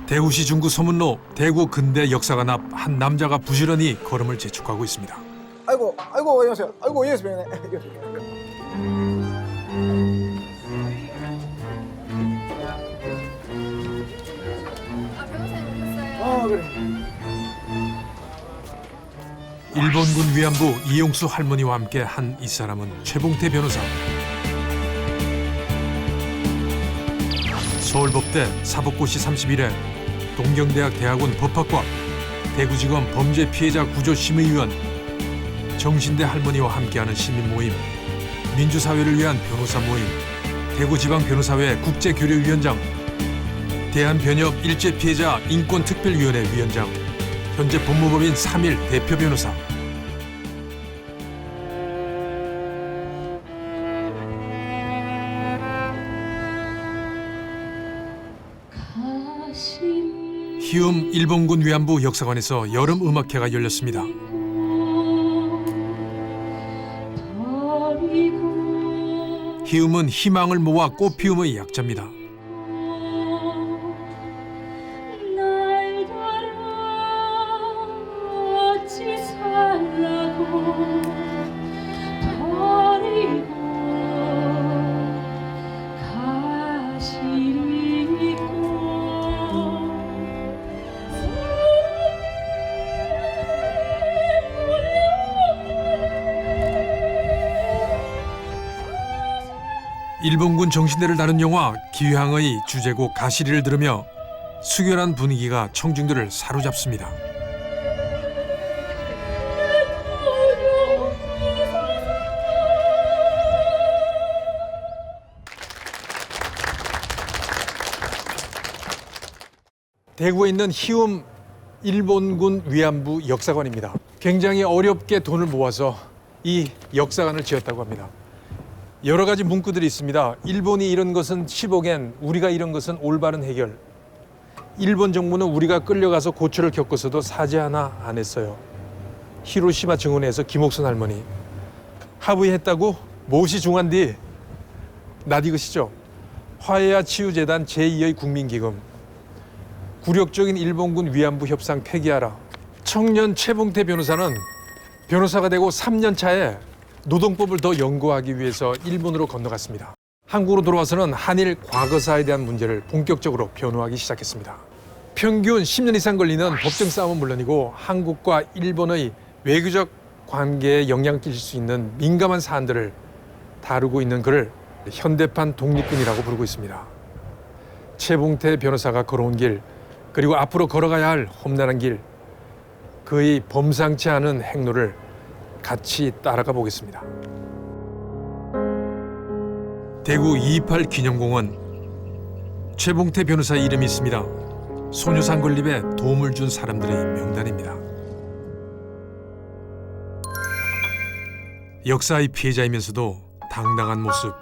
대구시 중구 소문로 대구 근대 역사관 앞 한 남자가 부지런히 걸음을 재촉하고 있습니다. 아이고, 아이고, 안녕하세요. 아이고, 예수 병네. 그래. 일본군 위안부 이용수 할머니와 함께 한 이 사람은 최봉태 변호사. 서울법대 사법고시 31회, 동경대학 대학원 법학과, 대구지검 범죄피해자 구조심의위원, 정신대 할머니와 함께하는 시민 모임, 민주사회를 위한 변호사 모임, 대구지방변호사회 국제교류위원장, 대한변협 일제피해자 인권특별위원회 위원장, 현재 법무법인 3일 대표 변호사. 희움 일본군 위안부 역사관에서 여름 음악회가 열렸습니다. 희움은 희망을 모아 꽃피움의 약자입니다. 일본군 정신대를 다룬 영화 기황의 주제곡 가시리를 들으며 수결한 분위기가 청중들을 사로잡습니다. 대구에 있는 희움 일본군 위안부 역사관입니다. 굉장히 어렵게 돈을 모아서 이 역사관을 지었다고 합니다. 여러 가지 문구들이 있습니다. 일본이 이런 것은 10억엔, 우리가 이런 것은 올바른 해결. 일본 정부는 우리가 끌려가서 고초를 겪어서도 사죄 하나 안 했어요. 히로시마 증원에서 김옥순 할머니. 합의했다고 못이 중한 뒤 낯익으시죠? 화해와 치유재단 제2의 국민기금. 굴욕적인 일본군 위안부 협상 폐기하라. 청년 최봉태 변호사는 변호사가 되고 3년 차에 노동법을 더 연구하기 위해서 일본으로 건너갔습니다. 한국으로 돌아와서는 한일 과거사에 대한 문제를 본격적으로 변호하기 시작했습니다. 평균 10년 이상 걸리는 법정 싸움은 물론이고 한국과 일본의 외교적 관계에 영향을 끼칠 수 있는 민감한 사안들을 다루고 있는 그를 현대판 독립군이라고 부르고 있습니다. 최봉태 변호사가 걸어온 길, 그리고 앞으로 걸어가야 할 험난한 길, 그의 범상치 않은 행로를 같이 따라가 보겠습니다. 대구 228 기념공원. 최봉태 변호사의 이름이 있습니다. 소녀상 건립에 도움을 준 사람들의 명단입니다. 역사의 피해자이면서도 당당한 모습.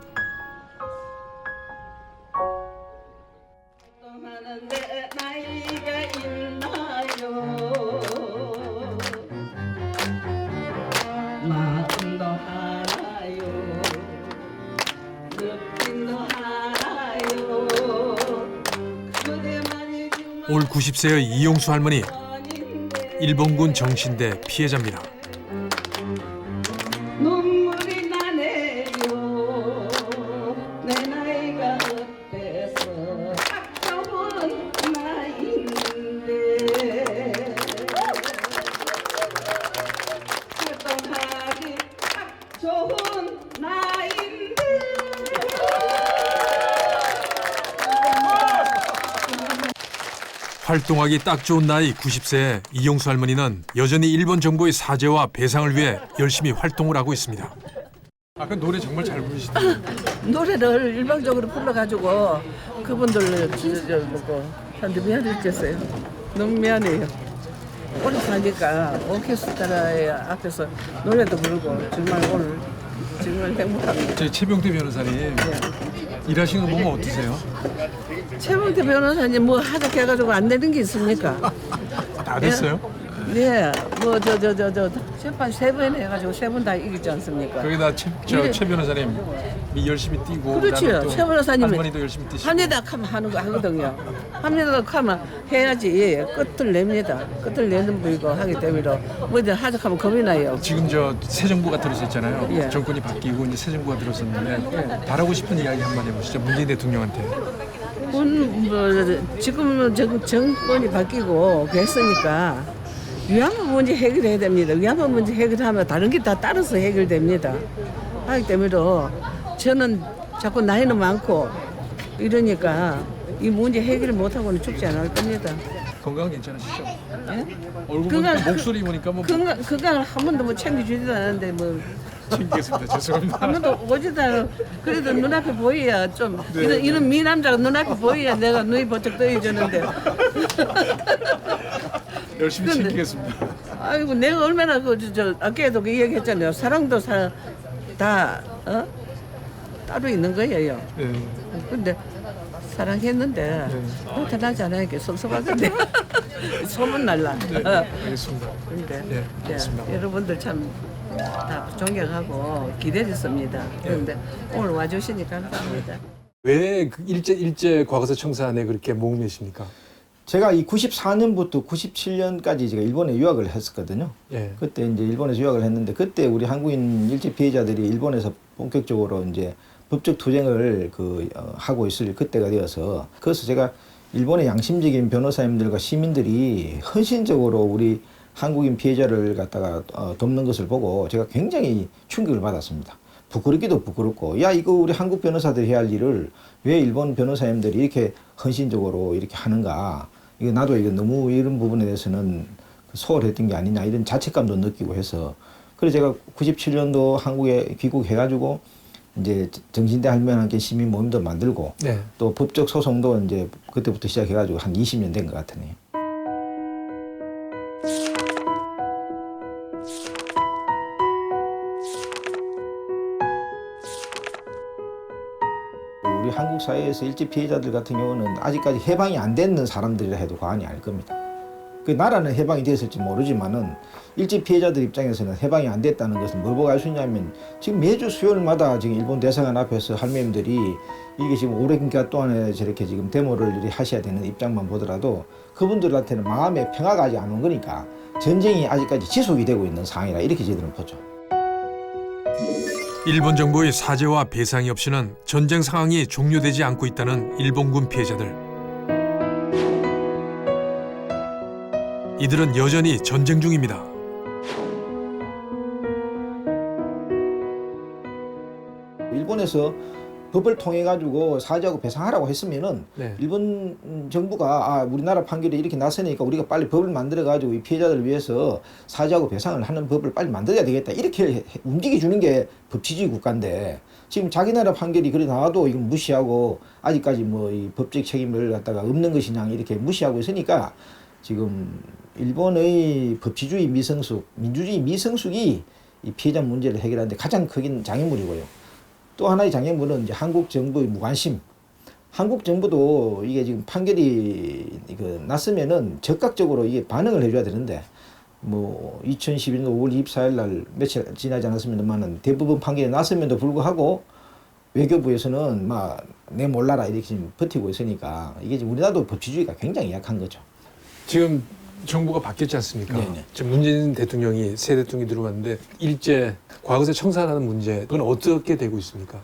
올 90세의 이용수 할머니, 일본군 정신대 피해자입니다. 눈물이 나네요. 내 나이가 어때서 딱 좋은 나이인데 활동하기 딱 좋은 나이인데. 활동하기 딱 좋은 나이 90세의 이용수 할머니는 여전히 일본 정부의 사죄와 배상을 위해 열심히 활동을 하고 있습니다. 아까 노래 정말 잘 부르시던데. 노래를 일방적으로 불러가지고 그분들 한테 미안했겠어요. 너무 미안해요. 오래 사니까 오케스트라 앞에서 노래도 부르고 정말 오늘 정말 행복합니다. 저희 최병태 변호사님 일하시는 거 보면 어떠세요? 최봉태 변호사님 뭐 하자 해가지고 안 되는 게 있습니까? 다 됐어요? 네, 뭐 저 재판 3번 해가지고 3번 다 이기지 않습니까? 거기다 최 변호사님 열심히 뛰고 그렇지요. 그다음에 또 최 변호사님이 할머니도 열심히 뛰시고 합니다 하면 하는 거 하거든요. 합니다 하면 해야지 끝을 냅니다. 끝을 내는 분이고 하기 때문에 뭐든 하작하면 겁이 나요. 지금 새 정부가 들어섰잖아요. 예. 정권이 바뀌고 이제 새 정부가 들어섰는데 바라고 싶은 이야기 한번 해보시죠. 문재인 대통령한테. 뭐 지금은 정권이 바뀌고 그랬으니까 위안부 문제 해결해야 됩니다. 위안부 문제 해결하면 다른 게 다 따라서 해결됩니다. 하기 때문에 저는 자꾸 나이는 많고 이러니까 이 문제 해결을 못하고는 죽지 않을 겁니다. 건강 괜찮으시죠? 예? 얼굴 건강- 목소리 보니까 뭐 건강을 한 번도 뭐 챙겨주지도 않았는데 뭐 챙기겠습니다. 죄송합니다. 한 번도 오지도 않아. 그래도 눈앞에 보여야 좀 네. 이런 미남자가 눈앞에 보여야 내가 눈이 번쩍 떠져주는데 열심히 근데- 챙기겠습니다. 아이고 내가 얼마나 아까도 그 얘기했잖아요. 사랑도 다 따로 있는 거예요. 네. 근데 사랑했는데 나타나지 않으니까 섭섭하던데 소문 날라. 네. 알겠습니다. 근데 네, 알겠습니다. 여러분들 참 다 존경하고 기대했습니다. 그런데 오늘 와주시니까 감사합니다. 왜 그 일제 과거사 청산에 그렇게 목매십니까? 제가 이 94년부터 97년까지 제가 일본에 유학을 했었거든요. 예. 그때 이제 일본에서 유학을 했는데 그때 우리 한국인 일제 피해자들이 일본에서 본격적으로 이제 법적 투쟁을 하고 있을 그때가 되어서 그래서 제가 일본의 양심적인 변호사님들과 시민들이 헌신적으로 우리 한국인 피해자를 갖다가 돕는 것을 보고 제가 굉장히 충격을 받았습니다. 부끄럽기도 부끄럽고 야 이거 우리 한국 변호사들이 해야 할 일을 왜 일본 변호사님들이 이렇게 헌신적으로 이렇게 하는가 이거 나도 이거 너무 이런 부분에 대해서는 소홀했던 게 아니냐 이런 자책감도 느끼고 해서 그래서 제가 97년도 한국에 귀국해가지고 이제 정신대 할머니와 함께 시민 모임도 만들고 네. 또 법적 소송도 이제 그때부터 시작해가지고 한 20년 된 것 같으네요. 우리 한국 사회에서 일제 피해자들 같은 경우는 아직까지 해방이 안 됐는 사람들이라 해도 과언이 아닐 겁니다. 그 나라는 해방이 됐을지 모르지만은 일제 피해자들 입장에서는 해방이 안 됐다는 것은 뭘 보고 알 수 있냐면 지금 매주 수요일마다 지금 일본 대사관 앞에서 할머님들이 이게 지금 오랜 기간 동안에 저렇게 지금 데모를 하셔야 되는 입장만 보더라도 그분들한테는 마음의 평화가 아직 안 온 거니까 전쟁이 아직까지 지속이 되고 있는 상황이라 이렇게 저희들은 보죠. 일본 정부의 사죄와 배상이 없이는 전쟁 상황이 종료되지 않고 있다는 일본군 피해자들. 이들은 여전히 전쟁 중입니다. 일본에서 법을 통해 가지고 사죄하고 배상하라고 했으면은 네. 일본 정부가 우리나라 판결이 이렇게 났으니까 우리가 빨리 법을 만들어 가지고 이 피해자들을 위해서 사죄하고 배상을 하는 법을 빨리 만들어야 되겠다 이렇게 움직여 주는 게 법치주의 국가인데 지금 자기 나라 판결이 그래 나와도 이건 무시하고 아직까지 뭐 이 법적 책임을 갖다가 없는 것이냐 이렇게 무시하고 있으니까 지금 일본의 법치주의 미성숙, 민주주의 미성숙이 이 피해자 문제를 해결하는데 가장 큰 장애물이고요. 또 하나의 장애물은 이제 한국 정부의 무관심. 한국 정부도 이게 지금 판결이 났으면은 적극적으로 이게 반응을 해줘야 되는데 뭐 2011년 5월 24일 날 며칠 지나지 않았습니다만은 대부분 판결이 났음에도 불구하고 외교부에서는 막 내 몰라라 이렇게 지금 버티고 있으니까 이게 지금 우리나라도 법치주의가 굉장히 약한 거죠. 지금 정부가 바뀌었지 않습니까? 네네. 지금 문재인 대통령이 새 대통령이 들어왔는데 일제 과거사 청산하는 문제 그건 어떻게 되고 있습니까?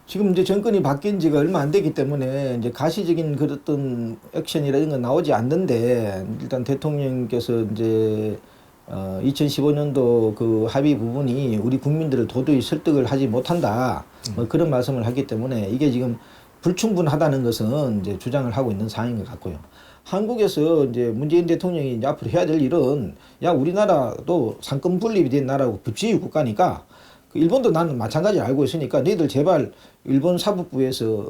지금 이제 정권이 바뀐 지가 얼마 안 되기 때문에 이제 가시적인 그런 어떤 액션이라 이런 건 나오지 않는데 일단 대통령께서 이제 2015년도 그 합의 부분이 우리 국민들을 도저히 설득을 하지 못한다 뭐 그런 말씀을 하기 때문에 이게 지금 불충분하다는 것은 이제 주장을 하고 있는 상황인 것 같고요. 한국에서 이제 문재인 대통령이 이제 앞으로 해야 될 일은 야 우리나라도 상권 분립이 된 나라고 법치주의 국가니까 그 일본도 나는 마찬가지로 알고 있으니까 너희들 제발 일본 사법부에서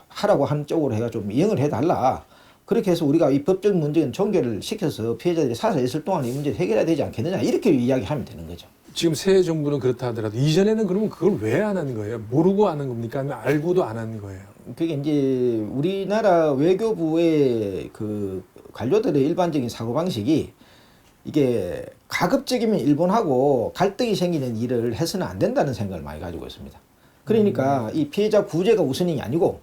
하라고 하는 쪽으로 해가 좀 이행을 해달라. 그렇게 해서 우리가 이 법적 문제는 종결을 시켜서 피해자들이 살아 있을 동안 이 문제를 해결해야 되지 않겠느냐 이렇게 이야기하면 되는 거죠. 지금 새 정부는 그렇다 하더라도 이전에는 그러면 그걸 왜 안 하는 거예요? 모르고 하는 겁니까? 아니면 알고도 안 하는 거예요? 그게 이제 우리나라 외교부의 그 관료들의 일반적인 사고방식이 이게 가급적이면 일본하고 갈등이 생기는 일을 해서는 안 된다는 생각을 많이 가지고 있습니다. 그러니까 이 피해자 구제가 우선이 아니고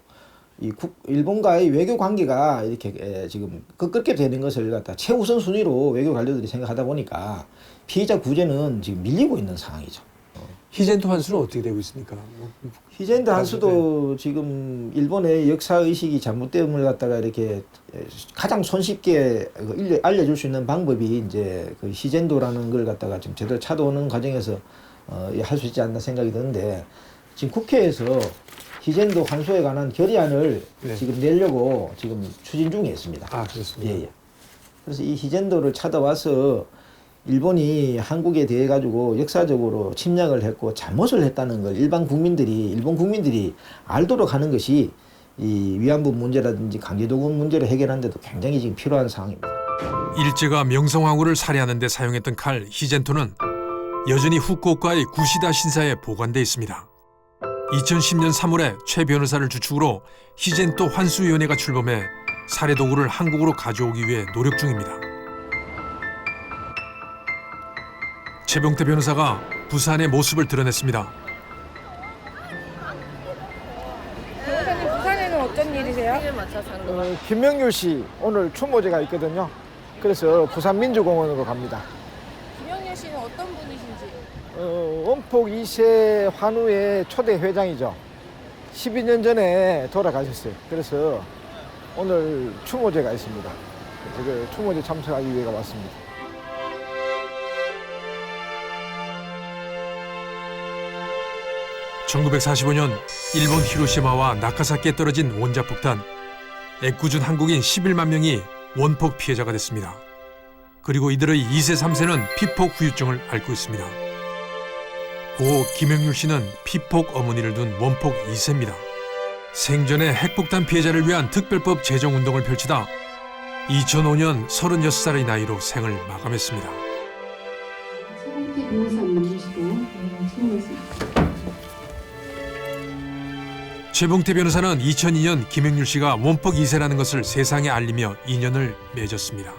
이 일본과의 외교 관계가 이렇게 지금 끄끄게 되는 것을 갖다 최우선 순위로 외교 관료들이 생각하다 보니까 피해자 구제는 지금 밀리고 있는 상황이죠. 희젠토 환수는 어떻게 되고 있습니까? 히젠드 한수도 지금 일본의 역사 의식이 잘못됨을 갖다가 이렇게 가장 손쉽게 알려줄 수 있는 방법이 이제 그 히젠도라는 걸 갖다가 지금 제대로 찾아오는 과정에서 할 수 있지 않나 생각이 드는데 지금 국회에서 히젠도 환수에 관한 결의안을 네. 지금 내려고 지금 추진 중에 있습니다. 아, 그렇습니다. 예, 예. 그래서 이 히젠도를 찾아와서 일본이 한국에 대해 가지고 역사적으로 침략을 했고 잘못을 했다는 걸 일본 국민들이 알도록 하는 것이 이 위안부 문제라든지 강제동원 문제를 해결하는 데도 굉장히 지금 필요한 상황입니다. 일제가 명성황후를 살해하는 데 사용했던 칼 히젠토는 여전히 후쿠오카의 구시다 신사에 보관돼 있습니다. 2010년 3월에 최 변호사를 주축으로 히젠토 환수위원회가 출범해 살해 도구를 한국으로 가져오기 위해 노력 중입니다. 최병태 변호사가 부산의 모습을 드러냈습니다. 변호사님 부산에는 어쩐 일이세요? 김명률 씨 오늘 추모제가 있거든요. 그래서 부산민주공원으로 갑니다. 김영렬 씨는 어떤 분이신지? 원폭 2세 환우의 초대 회장이죠. 12년 전에 돌아가셨어요. 그래서 오늘 추모제가 있습니다. 그래서 추모제 참석하기 위해 왔습니다. (1945년) 일본 히로시마와 나카사키에 떨어진 원자폭탄. 애꿎은 한국인 11만 명이 원폭 피해자가 됐습니다. 그리고 이들의 2세, 3세는 피폭 후유증을 앓고 있습니다. 고 김영률 씨는 피폭 어머니를 둔 원폭 2세입니다. 생전에 핵폭탄 피해자를 위한 특별법 제정 운동을 펼치다 2005년 36살의 나이로 생을 마감했습니다. 최병태 변호사님 모시고 수고하셨습니다. 최병태 변호사는 2002년 김영률 씨가 원폭 2세라는 것을 세상에 알리며 인연을 맺었습니다.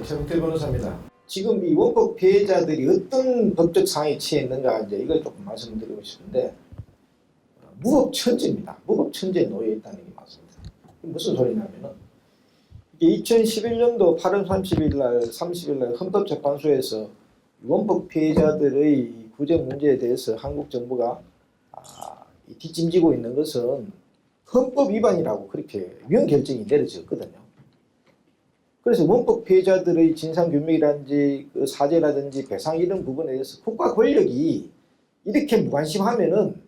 최병태 변호사입니다. 지금 이 원폭 피해자들이 어떤 법적 상황에 처해 있는가 이제 이걸 조금 말씀드리고 싶은데 무법천지입니다. 무법천지에 놓여 있다는 게 맞습니다. 무슨 소리냐면은 이게 2011년도 8월 30일 날 헌법재판소에서 원폭 피해자들의 구제 문제에 대해서 한국 정부가 뒷짐지고 있는 것은 헌법 위반이라고 그렇게 위헌 결정이 내려졌거든요. 그래서 원폭 피해자들의 진상규명이라든지 그 사죄라든지 배상 이런 부분에 대해서 국가 권력이 이렇게 무관심하면은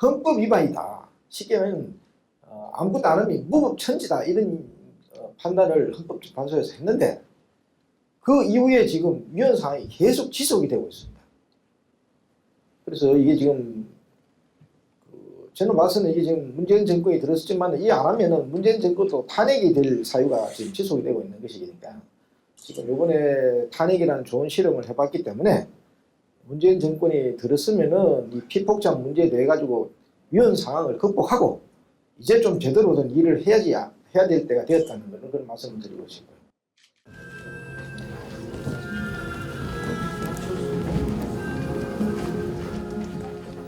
헌법 위반이다. 쉽게 말하면 아무것도 안 하면 무법천지다 이런 판단을 헌법재판소에서 했는데 그 이후에 지금 위헌 사항이 계속 지속이 되고 있습니다. 그래서 이게 지금 저는 봐서는 이게 지금 문재인 정권이 들었지만 이 안 하면은 문재인 정권도 탄핵이 될 사유가 지금 지속이 되고 있는 것이니까 지금 이번에 탄핵이라는 좋은 실험을 해봤기 때문에 문재인 정권이 들었으면은 이 피폭자 문제에 대해 가지고 위헌 상황을 극복하고 이제 좀 제대로 된 일을 해야 될 때가 되었다는 그런 말씀을 드리고 싶어요.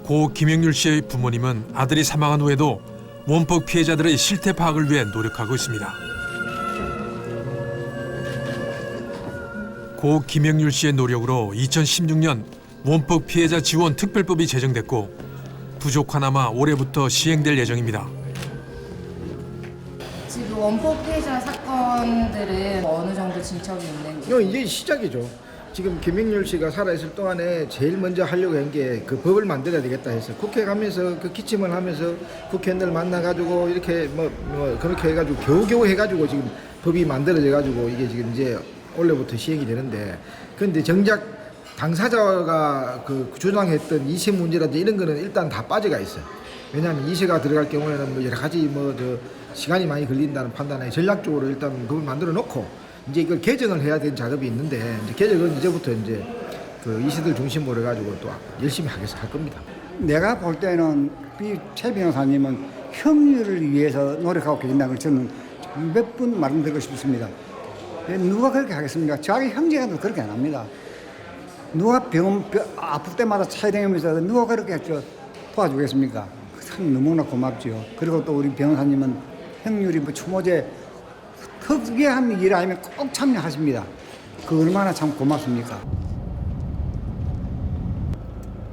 고 김영률 씨의 부모님은 아들이 사망한 후에도 원폭 피해자들의 실태 파악을 위해 노력하고 있습니다. 고 김영률 씨의 노력으로 2016년 원폭 피해자 지원 특별법이 제정됐고 부족하나마 올해부터 시행될 예정입니다. 지금 원폭 피해자 사건들은 어느 정도 진척이 있는지? 이거 이제 시작이죠. 지금 김영률 씨가 살아있을 동안에 제일 먼저 하려고 한 게 그 법을 만들어야 되겠다 해서 국회 가면서 그 기침을 하면서 국회의원들 만나가지고 이렇게 그렇게 해가지고 겨우겨우 해가지고 지금 법이 만들어져가지고 이게 지금 이제 올해부터 시행이 되는데 그런데 정작 당사자가 그 주장했던 이세 문제라든지 이런 거는 일단 다 빠져가 있어요. 왜냐하면 이세가 들어갈 경우에는 뭐 여러 가지 시간이 많이 걸린다는 판단에 전략적으로 일단 법을 만들어 놓고 이제 이걸 개정을 해야 되는 작업이 있는데 이제 개정은 이제부터 이제 그 이세들 중심으로 해가지고 또 열심히 할 겁니다. 내가 볼 때는 최 변호사님은 형률을 위해서 노력하고 계신다는 걸 저는 몇 분 말씀드리고 싶습니다. 누가 그렇게 하겠습니까? 자기 형제가 그렇게 안 합니다. 누가 아플 때마다 차이다니면서 누가 그렇게 도와주겠습니까? 참 너무나 고맙죠. 그리고 또 우리 변호사님은 형률이 뭐 추모제 특이한 일 아니면 꼭 참여하십니다. 그 얼마나 참 고맙습니까?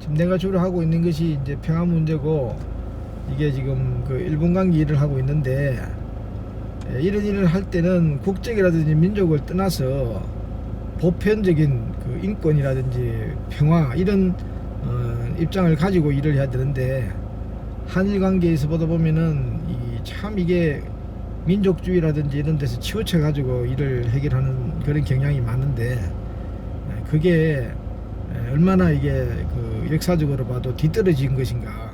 지금 내가 주로 하고 있는 것이 이제 평화 문제고, 이게 지금 그 일본 관계 일을 하고 있는데, 이런 일을 할 때는 국적이라든지 민족을 떠나서 보편적인 그 인권이라든지 평화 이런 입장을 가지고 일을 해야 되는데, 한일 관계에서 보다 보면은 참 이게 민족주의라든지 이런 데서 치우쳐 가지고 일을 해결하는 그런 경향이 많은데, 그게 얼마나 이게 그 역사적으로 봐도 뒤떨어진 것인가.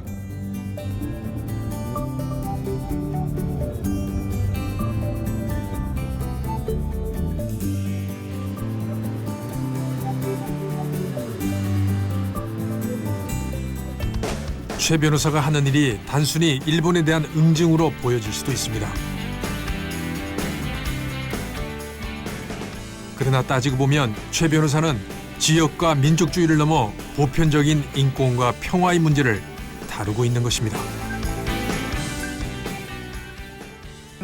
최 변호사가 하는 일이 단순히 일본에 대한 응징으로 보여질 수도 있습니다. 그러나 따지고 보면 최 변호사는 지역과 민족주의를 넘어 보편적인 인권과 평화의 문제를 다루고 있는 것입니다.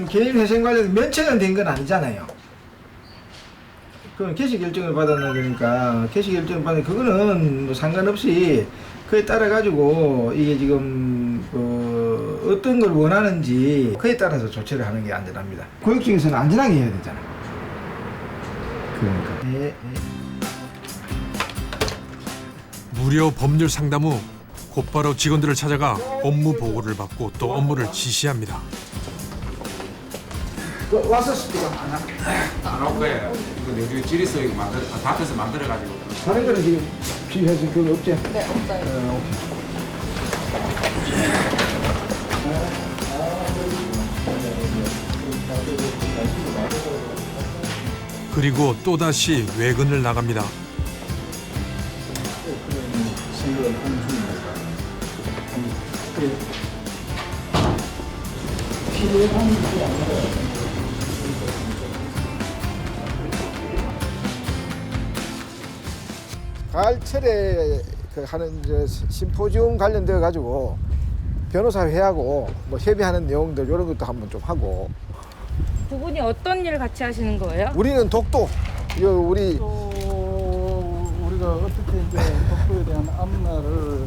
개인회생 관련 면책은 된 건 아니잖아요. 그럼 개시 결정을 받았나 그러니까 개시 결정을 받는 그거는 뭐 상관없이 그에 따라 가지고 이게 지금 어떤 걸 원하는지 그에 따라서 조치를 하는 게 안전합니다. 교육청에서는 안전하게 해야 되잖아요. 그러니까. 무료 법률 상담 후 곧바로 직원들을 찾아가 업무 보고를 받고 또 업무를 지시합니다. 왔었을 때가 안 올 거예요. 이거 내중에 지리서 밭에서 만들어가지고. 다른 거는 지금 집에서 그거 없지? 네, 없어요. 그리고 또다시 외근을 나갑니다. 가을철에 그 하는 심포지움 관련되어 가지고 변호사 회하고 뭐 협의하는 내용들 이런 것도 한번 좀 하고. 두 분이 어떤 일을 같이 하시는 거예요? 우리는 독도. 우리 우리가 어떻게 이제 독도에 대한 앞날을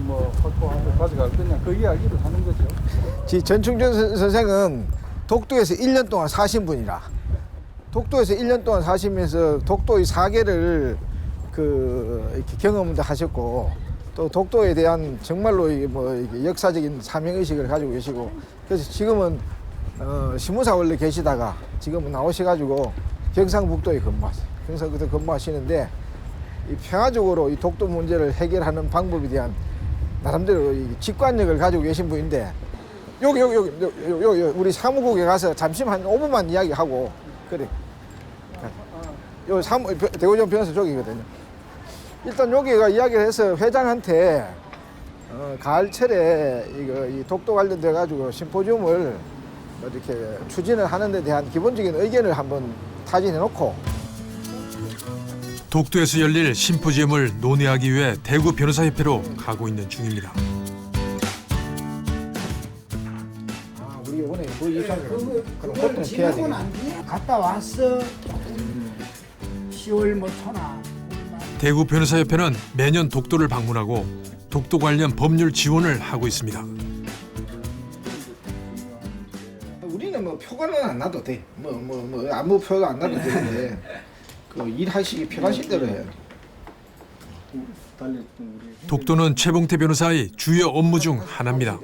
뭐 확보하고 가져갈 거냐 그 이야기를 하는 거죠. 전충준 선생은 독도에서 1년 동안 사신 분이라. 독도에서 1년 동안 사시면서 독도의 사계를 이렇게 경험도 하셨고, 또 독도에 대한 정말로 이게 역사적인 사명의식을 가지고 계시고, 그래서 지금은 시무사 원래 계시다가 지금은 나오셔가지고 경상북도에 근무하시는데, 이 평화적으로 이 독도 문제를 해결하는 방법에 대한 나름대로 이 직관력을 가지고 계신 분인데, 여기 우리 사무국에 가서 잠시만 한 5분만 이야기하고 그래. 요 대구전 변호사 저기거든요. 일단 여기가 이야기를 해서 회장한테 가을철에 이 독도 관련돼 가지고 심포지움을 이렇게 추진을 하는 데 대한 기본적인 의견을 한번 타진해 놓고, 독도에서 열릴 심포지엄을 논의하기 위해 대구 변호사협회로 가고 있는 중입니다. 우리 이번에 그 입장을 그럼 보통 해야 되겠네. 갔다 왔어. 10월 뭐 초나. 대구 변호사협회는 매년 독도를 방문하고 독도 관련 법률 지원을 하고 있습니다. 우리는 뭐 표가는 안 나도 돼. 뭐 아무 표가 안 나도 되는데 그 일하시기 편하신 대로 해요. 독도는 최봉태 변호사의 주요 업무 중 하나입니다.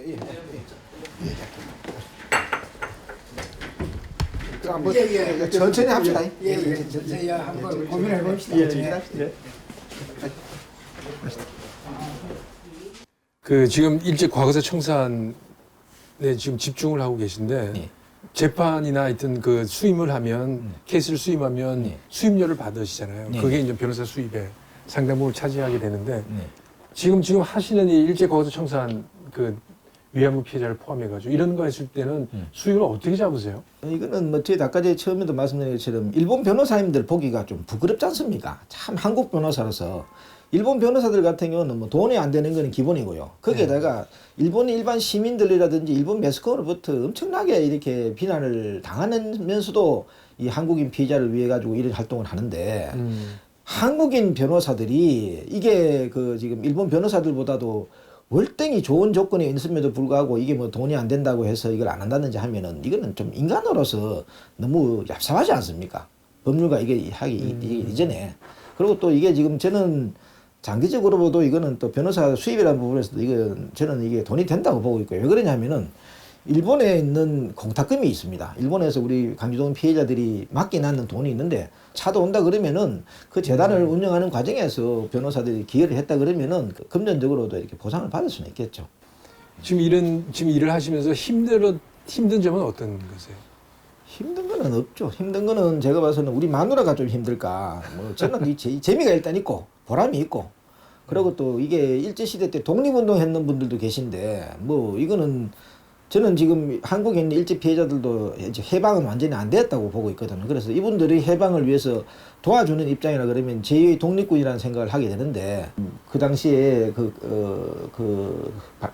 한번 천천히 합시다. 천천히 한번 고민해 봅시다. 그 지금 일제 과거사 청산에 지금 집중을 하고 계신데 재판이나 하여튼 그 수임을 하면 케이스를 수임하면 수임료를 받으시잖아요. 그게 이제 변호사 수입의 상당 부분을 차지하게 되는데 지금 하시는 이 일제 과거사 청산 그 위안부 피해자를 포함해가지고 이런 거 했을 때는 수익을 어떻게 잡으세요? 이거는 뭐 저희 아까 처음에도 말씀드린 것처럼 일본 변호사님들 보기가 좀 부끄럽지 않습니까? 참 한국 변호사로서 일본 변호사들 같은 경우는 뭐 돈이 안 되는 건 기본이고요. 거기에다가 일본 일반 시민들이라든지 일본 매스컴으로부터 엄청나게 이렇게 비난을 당하면서도 이 한국인 피해자를 위해 가지고 이런 활동을 하는데 한국인 변호사들이 이게 그 지금 일본 변호사들보다도 월등히 좋은 조건이 있음에도 불구하고 이게 뭐 돈이 안 된다고 해서 이걸 안 한다든지 하면은 이거는 좀 인간으로서 너무 얍삽하지 않습니까? 법률가 이게 하기 이전에. 그리고 또 이게 지금 저는 장기적으로 봐도 이거는 또 변호사 수입이라는 부분에서도 이건 저는 이게 돈이 된다고 보고 있고요. 왜 그러냐면은 일본에 있는 공탁금이 있습니다. 일본에서 우리 강제동원 피해자들이 맡겨놨는 돈이 있는데 차도 온다 그러면은 그 재단을 운영하는 과정에서 변호사들이 기여를 했다 그러면은 금전적으로도 이렇게 보상을 받을 수는 있겠죠. 지금 일을 하시면서 힘든 점은 어떤 거세요? 힘든 거는 없죠. 힘든 거는 제가 봐서는 우리 마누라가 좀 힘들까. 뭐 저는 이 재미가 일단 있고 보람이 있고 그리고 또 이게 일제시대 때 독립운동 했는 분들도 계신데 뭐 이거는 저는 지금 한국에 있는 일제 피해자들도 이제 해방은 완전히 안 됐다고 보고 있거든요. 그래서 이분들이 해방을 위해서 도와주는 입장이라 그러면 제2의 독립군이라는 생각을 하게 되는데 그 당시에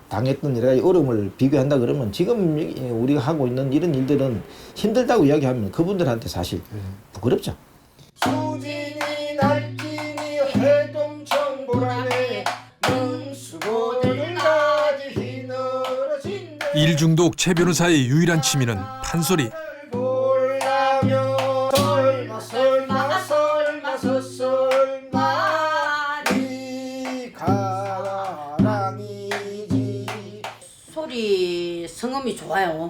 당했던 여러 가지 어려움을 비교한다 그러면 지금 우리가 하고 있는 이런 일들은 힘들다고 이야기하면 그분들한테 사실 부끄럽죠. 수진이 날진이 해동청 보라네 능수고를 가지 휘늘어진 일중독 최 변호사의 유일한 취미는 판소리. 소리 성음이 좋아요.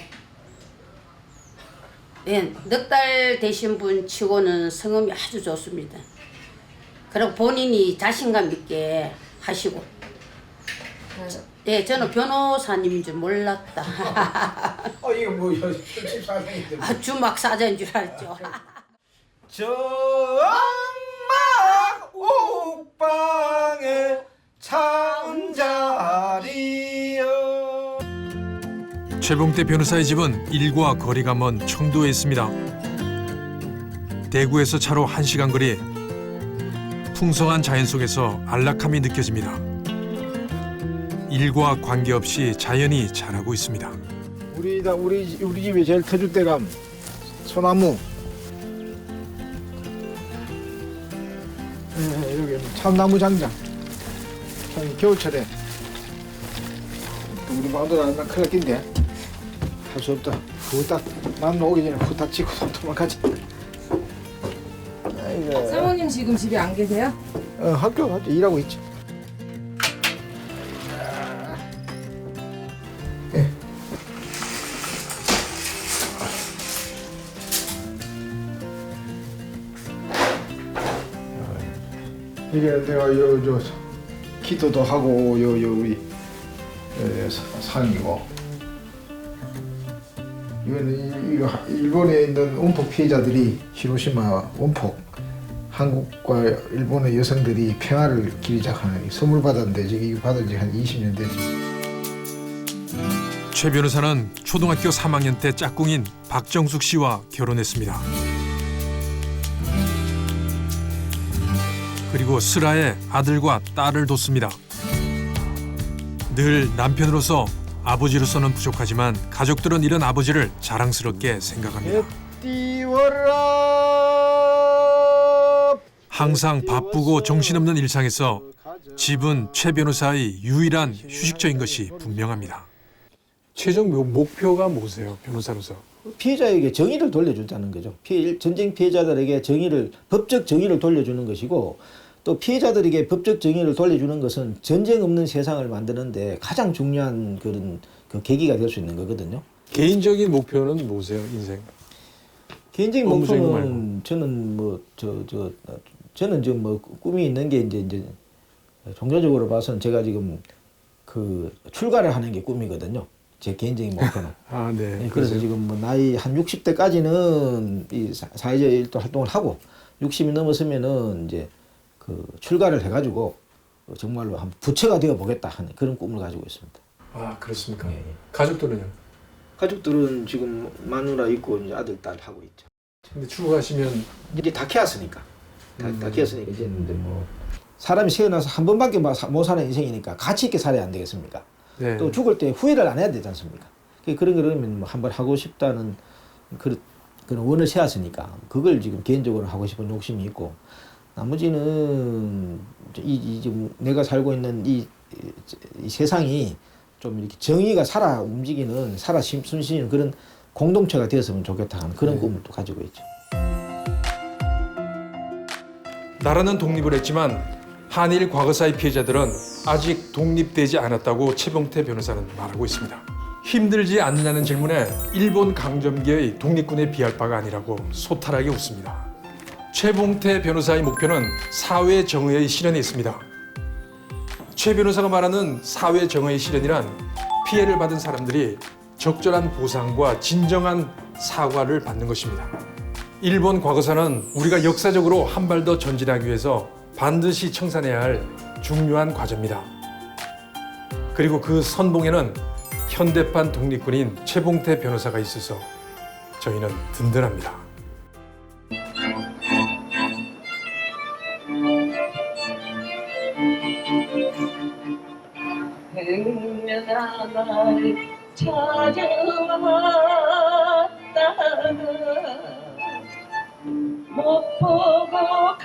네, 넉 달 되신 분 치고는 성음이 아주 좋습니다. 그리고 본인이 자신감 있게 하시고. 네, 저는 변호사님인 줄 몰랐다. 이게 뭐 사장인데. 주막 사자인 줄 알죠. 정막 옥방에 창자리여. 최봉태 변호사의 집은 일과 거리가 먼 청도에 있습니다. 대구에서 차로 1시간 거리. 풍성한 자연 속에서 안락함이 느껴집니다. 일과 관계없이 자연이 자라고 있습니다. 우리 집에 제일 터줏대감 소나무. 여기 참나무 장장. 참 겨울철에 또 우리 마누라 안 큰일 날 낀데 할 수 없다. 후딱 남 오기 전에 후딱 치고 도망가지. 아이고. 사모님 지금 집에 안 계세요? 학교 갔지 일하고 있지. 이게 내가 저 기도도 하고 우리 산이고 이거는 이거 일본에 있는 원폭 피해자들이 히로시마 원폭 한국과 일본의 여성들이 평화를 기리작하는 선물 받았는데 이거 받은 지 한 20년 되지. 최 변호사는 초등학교 3학년 때 짝꿍인 박정숙 씨와 결혼했습니다. 그리고 슬하에 아들과 딸을 뒀습니다. 늘 남편으로서 아버지로서는 부족하지만 가족들은 이런 아버지를 자랑스럽게 생각합니다. 항상 바쁘고 정신없는 일상에서 집은 최 변호사의 유일한 휴식처인 것이 분명합니다. 최종 목표가 뭐세요, 변호사로서? 피해자에게 정의를 돌려준다는 거죠. 전쟁 피해자들에게 법적 정의를 돌려주는 것이고 또 피해자들에게 법적 정의를 돌려주는 것은 전쟁 없는 세상을 만드는데 가장 중요한 그런 그 계기가 될 수 있는 거거든요. 개인적인 목표는 뭐세요, 인생? 개인적인 목표는 저는 저는 지금 뭐 꿈이 있는 게 이제 종교적으로 봐서는 제가 지금 그 출가를 하는 게 꿈이거든요. 제 개인적인 목표는. 아, 네. 그래서 지금 뭐 나이 한 60대까지는 이 사회적 활동을 하고 60이 넘었으면은 이제 그 출가를 해가지고 정말로 한 부처가 되어 보겠다 하는 그런 꿈을 가지고 있습니다. 아, 그렇습니까? 예, 예. 가족들은요? 가족들은 지금 마누라 있고 이제 아들 딸 하고 있죠. 근데 출국하시면 이제 다 키웠으니까. 다 키웠으니까 이제는 뭐 사람이 태어나서 한 번밖에 못 사는 인생이니까 가치 있게 살아야 안 되겠습니까? 네. 또 죽을 때 후회를 안 해야 되지 않습니까? 그런 거라면 뭐 한번 하고 싶다는 그런 원을 세웠으니까 그걸 지금 개인적으로 하고 싶은 욕심이 있고 나머지는 지금 내가 살고 있는 이 세상이 좀 이렇게 정의가 살아 움직이는 살아 숨쉬는 그런 공동체가 되었으면 좋겠다 하는 그런 꿈을 또 가지고 있죠. 나라는 독립을 했지만 한일 과거사의 피해자들은 아직 독립되지 않았다고 최봉태 변호사는 말하고 있습니다. 힘들지 않느냐는 질문에 일본 강점기의 독립군에 비할 바가 아니라고 소탈하게 웃습니다. 최봉태 변호사의 목표는 사회 정의의 실현에 있습니다. 최 변호사가 말하는 사회 정의의 실현이란 피해를 받은 사람들이 적절한 보상과 진정한 사과를 받는 것입니다. 일본 과거사는 우리가 역사적으로 한 발 더 전진하기 위해서 반드시 청산해야 할 중요한 과제입니다. 그리고 그 선봉에는 현대판 독립군인 최봉태 변호사가 있어서 저희는 든든합니다. 백년아 날 찾아왔다가 못 보고 가